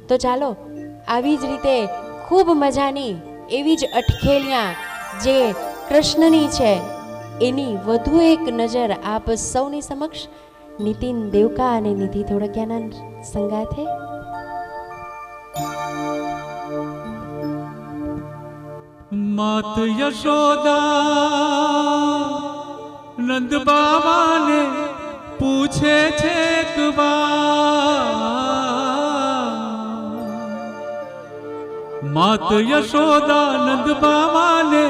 તો ચાલો આવી જ રીતે ખૂબ મજાની એવી જ અટખેલિયા જે કૃષ્ણની છે એની વધુ એક નજર આપ સૌની સમક્ષ નીતિન દેવકા અને નિધિ ધોળકિયાના સંગાથે. માત યશોદા નંદ બાબાને પૂછે છે એક વાર. માત યશોદા નંદ બાબાને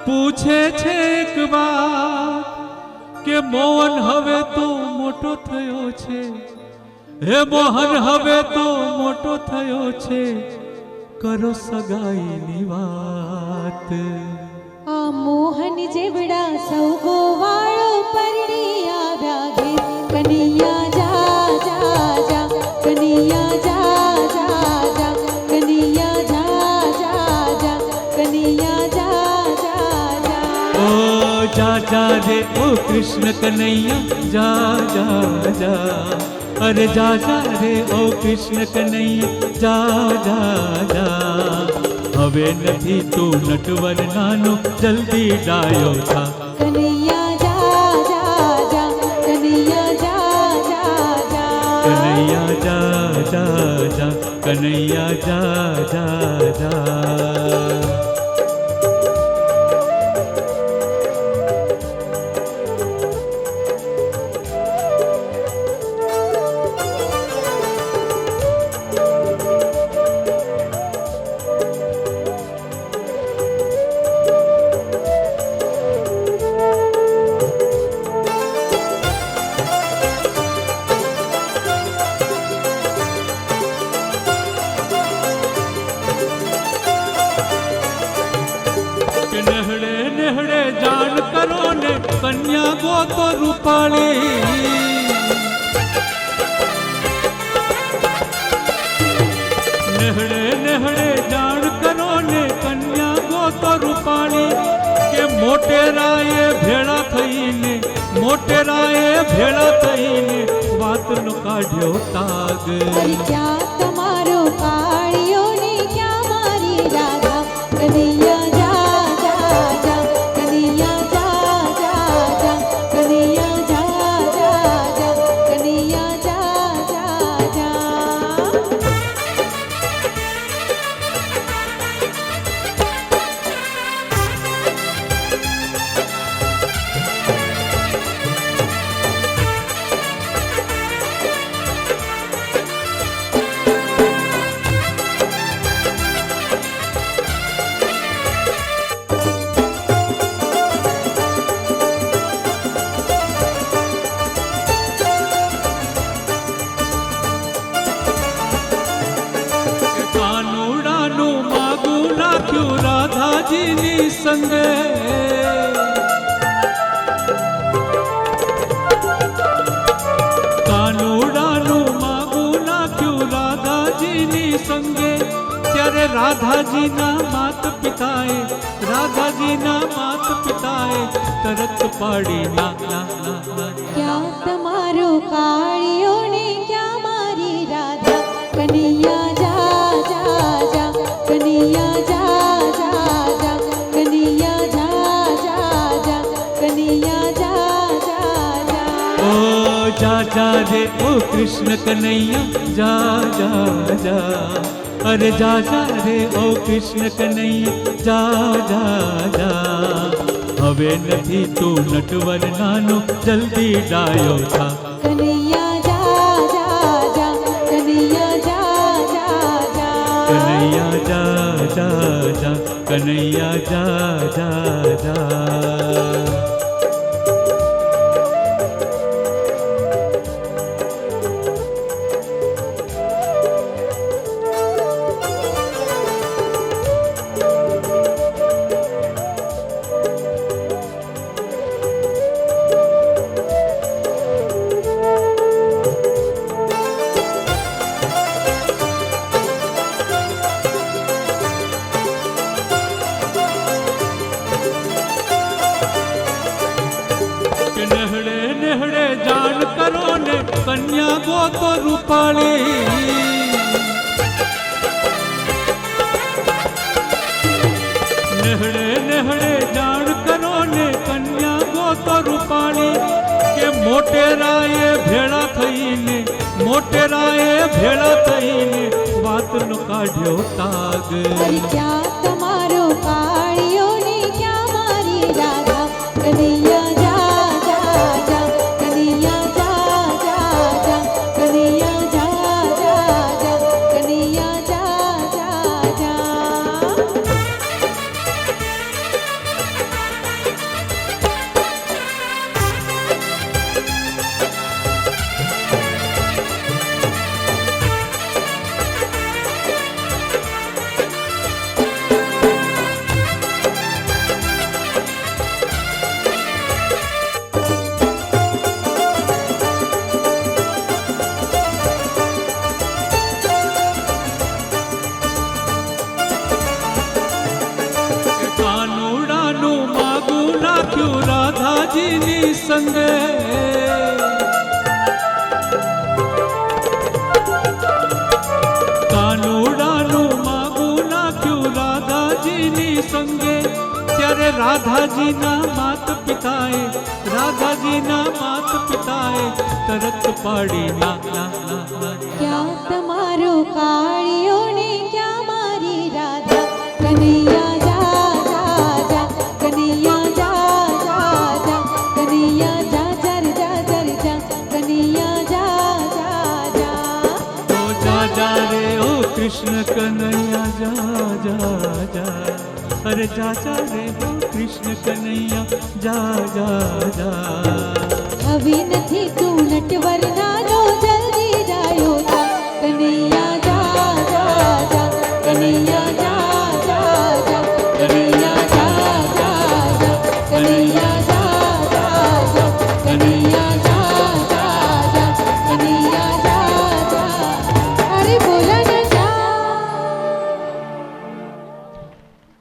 પૂછે છે એક વાર કે મોહન હવે તો મોટો થયો છે, હે મોહન હવે તો મોટો થયો છે, કરો સગાઈની વાત. આ મોહન જેવડા સૌ ગોવાળો પરણી આવ્યા ઘેર. કનૈયા જા જા જા, કનૈયા જા જા જા, કનૈયા જા જા જા, કનૈયા જા જા જા. ઓ જા જા રે ઓ કૃષ્ણ કનૈયા જા જા જા, અરે જા જા રે ઓ કૃષ્ણ કનૈયા જા જા જા. હવે નથી તું નટવર નાનો, જલ્દી ડાયો થા. કનૈયા જા જા જા, કનૈયા જા જા જા, કનૈયા જા જા જા, કનૈયા જા જા જા. નેહડે નેહડે જાણ કરો ને કન્યા ગોતો રૂપાળી. નેહડે નેહડે જાણ કરો ને કન્યા ગોતો રૂપાળી, કે મોટેરાએ ભેળા થઈને, મોટેરાએ ભેળા થઈને વાતનો કાઢ્યો તાગ. અરે ક્યાં તમારો કાળિયો ને ક્યાં મારી રાધા. કનૈયા જા જા જા, કનૈયા જા જા જા, કનૈયા જા જા જા, કનૈયા જા જા જા. કાનુડાનું માગું નાખ્યું રાધાજીની સંગે. કાનુડાનું માગું નાખ્યું રાધાજીની સંગે. ત્યારે રાધાજીના માત પિતાએ, રાધાજીના માત પિતાએ તરત પાડી ના ના ના ના. ક્યાં તમારો કાળિયો ને ક્યાં મારી રાધા. કનૈયા જા જા જા, કનૈયા જા જા જા, કનૈયા જા જા જા, કનૈયા જા જા જા. ઓ જા જા રે ઓ કૃષ્ણ કનૈયા જા જા જા, અરે જા જા રે ઓ કૃષ્ણ કનૈયા જા જા જા. હવે નથી તું નટવર નાનો, જલ્દી ડાયો થા. કનૈયા જા જા જા, કનૈયા જા જા જા, કનૈયા જા જા જા, કનૈયા જા જા જા. નેહડે નેહડે જાણ કરો ને કન્યા ગોતો રૂપાળી. મોટેરાએ ભેળા થઈને વાતનો કાઢ્યો તાગ. અરે ક્યાં તમારો કાળિયો ને ક્યાં મારી રાધા? કનૈયા જા જા જા, કનૈયા જા જા જા, કનૈયા જા જા જા, કનૈયા જા જા જા. કાનુડાનું માગું નાખ્યું રાધાજીની સંગે. કાનુડાનું માગું નાખ્યું રાધાજીની સંગે. ત્યારે રાધાજીના માત પિતાએ તરત પાડી ના ના ના ના. ક્યાં તમારો કાળિયો ને ક્યાં મારી રાધા? કનૈયા જા જા જા, કનૈયા જા જા જા, કનૈયા જા જર જા જર જા, કનૈયા જા જા જા. ઓ જા જા રે ઓ કૃષ્ણ કનૈયા જા જા જા. અરે જા જા રે ઓ કૃષ્ણ કનૈયા જા જા જા. હવે નથી તું નટવર નાનો, જલ્દી જાયો જા કનૈયા